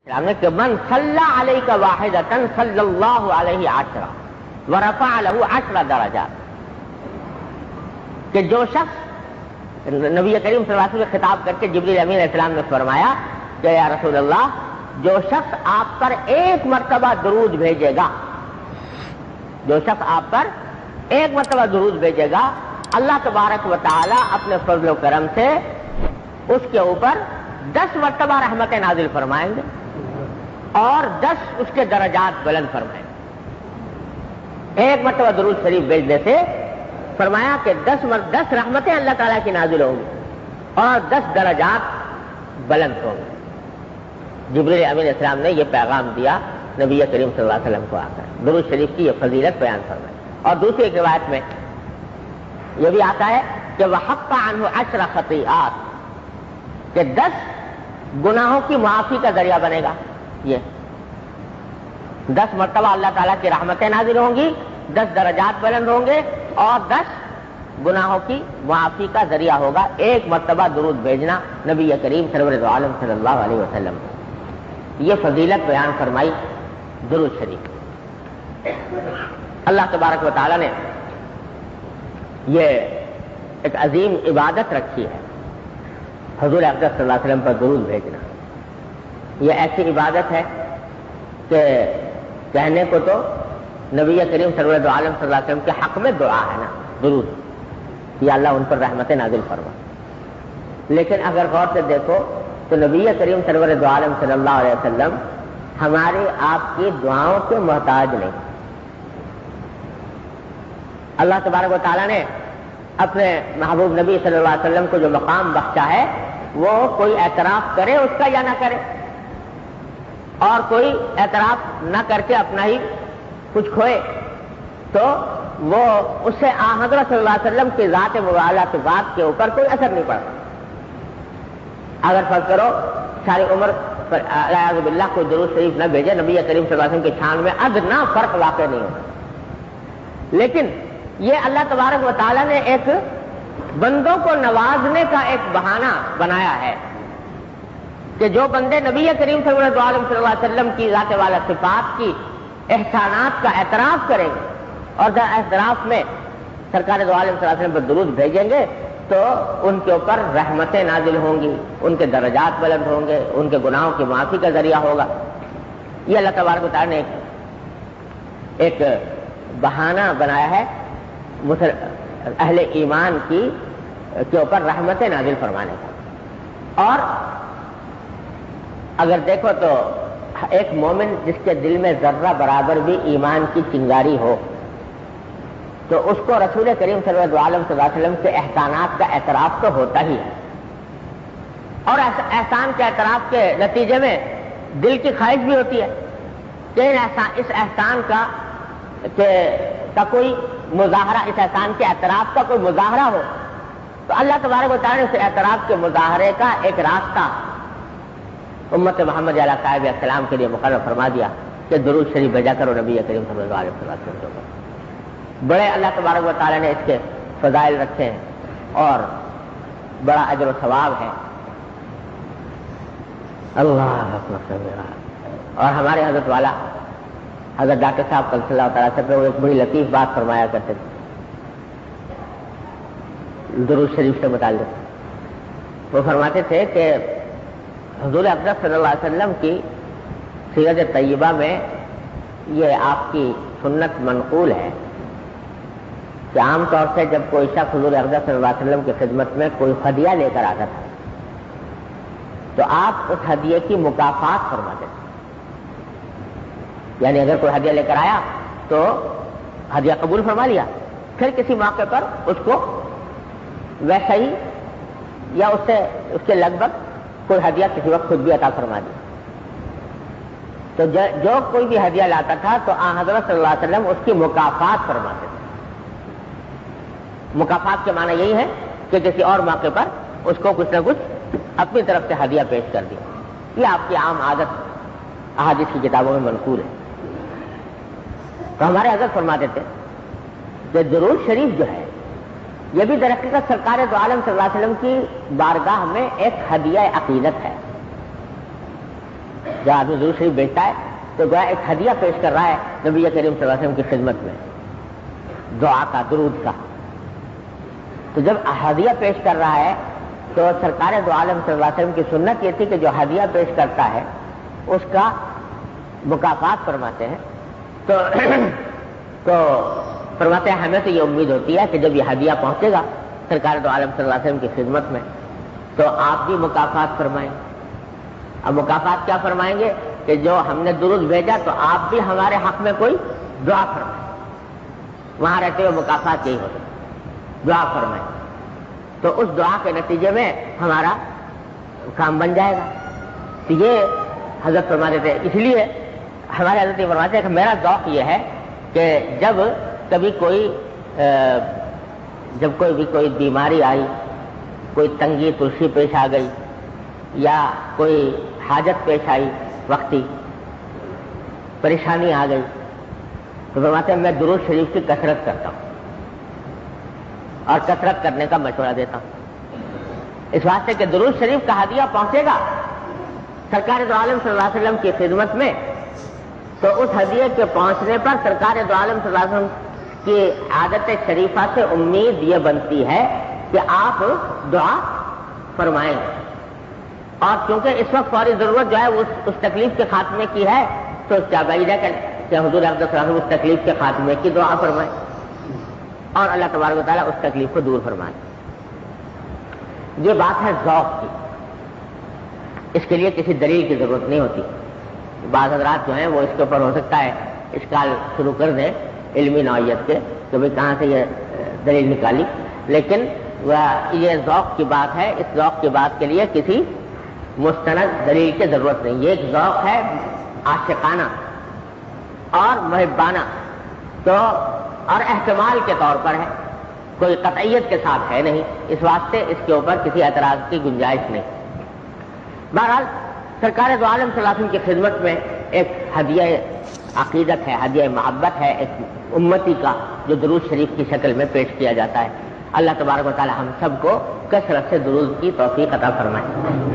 کہ من صلی علیک واحدۃ صلی اللہ علیہ عشرہ ورفع لہ 10 درجات، کہ جو شخص نبی کریم صلی اللہ علیہ وسلم سے خطاب کر کے جبریل امین علیہ السلام نے فرمایا کہ یا رسول اللہ، جو شخص آپ پر ایک مرتبہ درود بھیجے گا، جو شخص آپ پر ایک مرتبہ درود بھیجے گا، اللہ تبارک و تعالی اپنے فضل و کرم سے اس کے اوپر 10 مرتبہ رحمتیں نازل فرمائیں گے اور 10 اس کے درجات بلند فرمائیں گے۔ ایک مرتبہ درود شریف بھیجنے سے فرمایا کہ 10 رحمتیں اللہ تعالیٰ کی نازل ہوں گی اور 10 درجات بلند ہوں گے۔ جبریل امین علیہ السلام نے یہ پیغام دیا نبی کریم صلی اللہ علیہ وسلم کو آ کر، درود شریف کی یہ فضیلت بیان فرمائی۔ اور دوسری ایک روایت میں یہ بھی آتا ہے کہ وَحَقَّ عَنْهُ 10 خطیئات، کہ 10 گناہوں کی معافی کا ذریعہ بنے گا۔ یہ 10 مرتبہ اللہ تعالیٰ کی رحمتیں نازل ہوں گی، 10 درجات بلند ہوں گے اور 10 گناہوں کی معافی کا ذریعہ ہوگا ایک مرتبہ درود بھیجنا نبی کریم سرور دو عالم صلی اللہ علیہ وسلم۔ یہ فضیلت بیان فرمائی درود شریف۔ اللہ تبارک و تعالیٰ نے یہ ایک عظیم عبادت رکھی ہے، حضور اقدس صلی اللہ علیہ وسلم پر درود بھیجنا۔ یہ ایسی عبادت ہے کہ کہنے کو تو نبی کریم سرور دو عالم صلی اللہ علیہ وسلم کے حق میں دعا ہے نا، درود، یا اللہ ان پر رحمت نازل فرما، لیکن اگر غور سے دیکھو تو نبی کریم سرور دو عالم صلی اللہ علیہ وسلم ہمارے آپ کی دعاؤں کے محتاج نہیں۔ اللہ تبارک و تعالیٰ نے اپنے محبوب نبی صلی اللہ علیہ وسلم کو جو مقام بخشا ہے، وہ کوئی اعتراف کرے اس کا یا نہ کرے، اور کوئی اعتراف نہ کر کے اپنا ہی کچھ کھوئے، تو وہ اس سے حضرت صلی اللہ علیہ وسلم کی ذات مبارک کی بات کے اوپر کوئی اثر نہیں پڑتا۔ اگر فرض کرو ساری عمر اعوذ باللہ کوئی درود شریف نہ بھیجے، نبی کریم صلی اللہ علیہ وسلم کی شان میں ادنا فرق واقع نہیں ہوتا، لیکن یہ اللہ تبارک و تعالیٰ نے ایک بندوں کو نوازنے کا ایک بہانہ بنایا ہے کہ جو بندے نبی کریم صلی اللہ علیہ وسلم کی ذات والا صفات کی احسانات کا اعتراف کریں گے اور اعتراف میں سرکار دو عالم صلی اللہ علیہ وسلم پر درود بھیجیں گے تو ان کے اوپر رحمتیں نازل ہوں گی، ان کے درجات بلند ہوں گے، ان کے گناہوں کی معافی کا ذریعہ ہوگا۔ یہ اللہ تبارک و تعالیٰ نے ایک بہانہ بنایا ہے اہل ایمان کے اوپر رحمتیں نازل فرمانے کا۔ اور اگر دیکھو تو ایک مومن جس کے دل میں ذرہ برابر بھی ایمان کی چنگاری ہو تو اس کو رسول کریم صلی اللہ علیہ وسلم کے احسانات کا اعتراف تو ہوتا ہی ہے، اور احسان کے اعتراف کے نتیجے میں دل کی خواہش بھی ہوتی ہے کہ اس احسان کا کوئی مظاہرہ، اس احسان کے اعتراف کا کوئی مظاہرہ ہو، تو اللہ تبارک و تعالیٰ نے اس اعتراف کے مظاہرے کا ایک راستہ امت محمد علیہ صاحب السلام کے لیے مقرر فرما دیا کہ درود شریف بھیجا کرو نبی کریم صلی اللہ علیہ وسلم کے اوپر۔ بڑے اللہ تبارک و تعالیٰ نے اس کے فضائل رکھے ہیں اور بڑا اجر و ثواب ہے۔ اللہ اکبر۔ اور ہمارے حضرت والا حضرت ڈاکٹر صاحب صلی اللہ تعالیٰ سے وہ ایک بڑی لطیف بات فرمایا کرتے تھے درود شریف سے متعلق۔ وہ فرماتے تھے کہ حضور اقدس صلی اللہ علیہ وسلم کی سیرت طیبہ میں یہ آپ کی سنت منقول ہے کہ عام طور سے جب کوئی شخص حضور اقدس صلی اللہ علیہ وسلم کی خدمت میں کوئی ہدیہ لے کر آتا تھا تو آپ اس ہدیے کی مکافات فرماتے تھے، یعنی اگر کوئی ہدیہ لے کر آیا تو ہدیہ قبول فرما لیا، پھر کسی موقع پر اس کو ویسا ہی یا اس کے لگ بھگ کوئی ہدیہ کسی وقت خود بھی عطا فرما دیا۔ تو جو کوئی بھی ہدیہ لاتا تھا تو حضرت صلی اللہ علیہ وسلم اس کی مکافات فرماتے تھے۔ مکافات کے معنی یہی ہے کہ کسی اور موقع پر اس کو کچھ نہ کچھ اپنی طرف سے ہدیہ پیش کر دیا۔ یہ آپ کی عام عادت احادیث کی کتابوں میں منقول ہے۔ تو ہمارے حضرت فرماتے تھے کہ درود شریف جو ہے یہ بھی در حقیقت سرکار دو عالم صلی اللہ علیہ وسلم کی بارگاہ میں ایک ہدیہ عقیدت ہے۔ جب آدمی درود شریف بیچتا ہے تو گویا ایک ہدیہ پیش کر رہا ہے نبی کریم صلی اللہ علیہ وسلم کی خدمت میں، دعا کا، درود کا۔ تو جب ہدیہ پیش کر رہا ہے تو سرکار دو عالم صلی اللہ علیہ وسلم کی سنت یہ تھی کہ جو ہدیہ پیش کرتا ہے اس کا مکافات فرماتے ہیں۔ تو فرماتے ہیں ہمیں تو یہ امید ہوتی ہے کہ جب یہ ہدیہ پہنچے گا سرکار دو عالم صلی اللہ علیہ وسلم کی خدمت میں تو آپ بھی مکافات فرمائیں۔ اب مکافات کیا فرمائیں گے کہ جو ہم نے درود بھیجا تو آپ بھی ہمارے حق میں کوئی دعا فرمائیں، وہاں رہتے ہوئے مکافات یہی ہوتا ہے، دعا فرمائیں، تو اس دعا کے نتیجے میں ہمارا کام بن جائے گا۔ تو یہ حضرت فرماتے تھے، اس لیے ہمارے حضرت یہ فرماتے ہیں کہ میرا ذوق یہ ہے کہ جب کبھی کوئی بیماری آئی، کوئی تنگی ترشی پیش آ گئی یا کوئی حاجت پیش آئی، وقتی پریشانی آ گئی، تو فرماتے ہیں میں درود شریف کی کثرت کرتا ہوں اور کثرت کرنے کا مشورہ دیتا ہوں، اس واسطے کہ درود شریف کا ہدیہ پہنچے گا سرکار دو عالم صلی اللہ علیہ وسلم کی خدمت میں، تو اس ہدیے کے پہنچنے پر سرکار دو عالم صلی اللہ علیہ وسلم کی عادت شریفہ سے امید یہ بنتی ہے کہ آپ دعا فرمائیں گے، اور کیونکہ اس وقت فوری ضرورت جو ہے اس تکلیف کے خاتمے کی ہے تو کیا بعید ہے کہ حضور اقدس صلی اللہ علیہ وسلم اس تکلیف کے خاتمے کی دعا فرمائیں اور اللہ تبارک و تعالیٰ اس تکلیف کو دور فرمائے۔ یہ بات ہے ذوق کی، اس کے لیے کسی دلیل کی ضرورت نہیں ہوتی۔ بعض حضرات جو ہیں وہ اس کے اوپر ہو سکتا ہے اشکال شروع کر دیں علمی نوعیت کے کہ بھئی کہاں سے یہ دلیل نکالی، لیکن یہ ذوق کی بات ہے، اس ذوق کی بات کے لیے کسی مستند دلیل کی ضرورت نہیں۔ یہ ایک ذوق ہے عاشقانہ اور محبانہ، تو اور احتمال کے طور پر ہے، کوئی قطعیت کے ساتھ ہے نہیں، اس واسطے اس کے اوپر کسی اعتراض کی گنجائش نہیں۔ بہرحال سرکار دو عالم صلی اللہ علیہ وسلم کی خدمت میں ایک ہدیہ عقیدت ہے، ہدیہ محبت ہے ایک امتی کا، جو درود شریف کی شکل میں پیش کیا جاتا ہے۔ اللہ تبارک و تعالی ہم سب کو کثرت سے درود کی توفیق عطا فرمائے۔